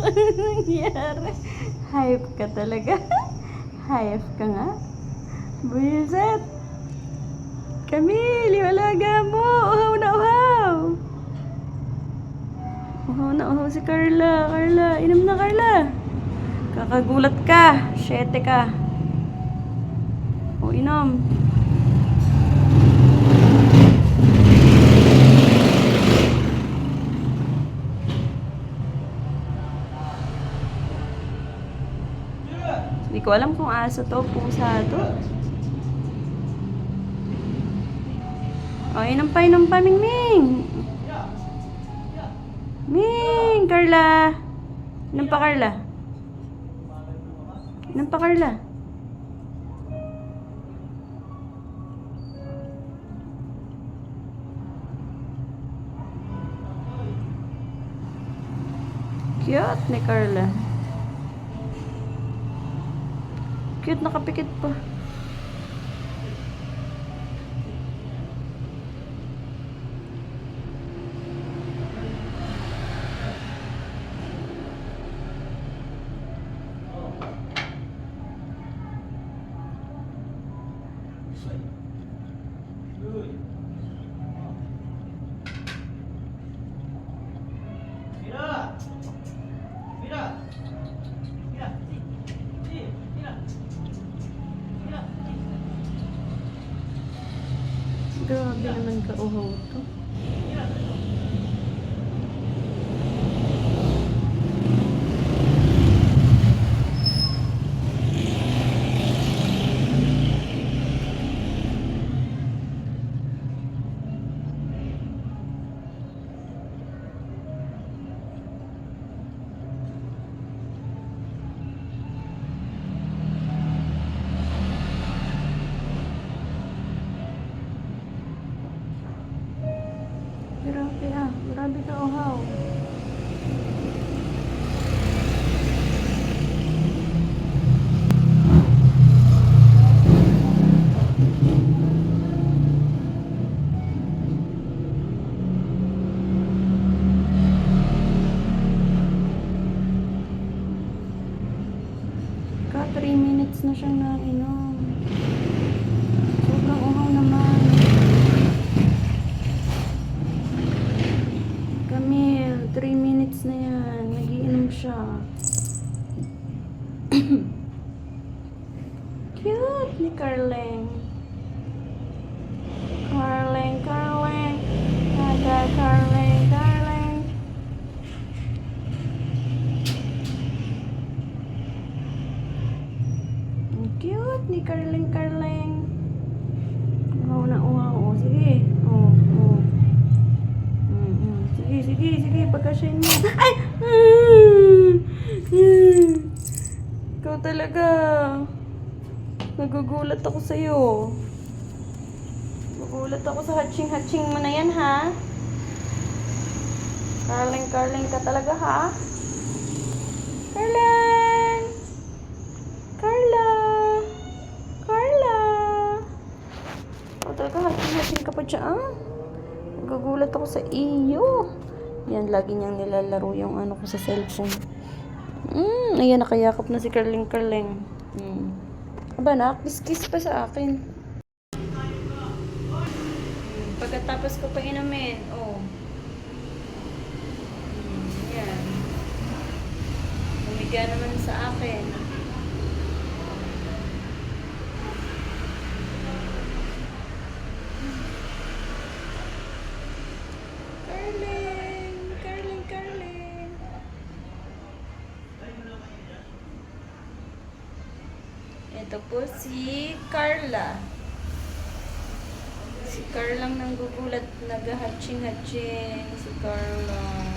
Ano nangyari? Hype ka talaga. Hype ka nga. Buisit. Camille, walaga mo. Uhaw na uhaw. Uhaw na uhaw si Carla. Carla, inom na Carla. Kakagulat ka. 7 ka. O, inom. Hindi ko alam kung aso to, pusa to. O, inom pa, Ming Ming. Ming, Carla. Inom pa, Carla. Inom pa, Carla. Cute ni Carla. Cute, nakapikit pa. Grabe naman ka-uhaw to. Grabe ah, grabe ka uhaw. Ka 3 minutes na siyang nainom. Sobrang uhaw naman. Camille, 3 minutes na yan. Nagiinom siya. Cute ni Carleng. Carleng, Carleng. Aga, Carleng, Carleng. Ang cute ni Carleng, Carleng. Uhaw na uhaw. Oh, sige. Oh, oh. Sige, pagkasyahin mo. Ay! Ikaw talaga. Nagugulat ako sa'yo. Nagugulat ako sa hatching-hatching mo na yan, ha? Carling ka talaga, ha? Carling! Carla! Carla! Ikaw talaga, hatching-hatching ka pa dyan. Nagugulat ako sa iyo. Yan, lagi niyang nilalaro yung ano ko sa cellphone. Ayan, nakayakap na si Carling. Aba na, kiss pa sa akin. Pagkatapos ko pa inumin, oh. Yan. Humiga naman sa akin. Carling. Ito po si Carla. Si Carla nang gugulat, nag-hatching. Si Carla.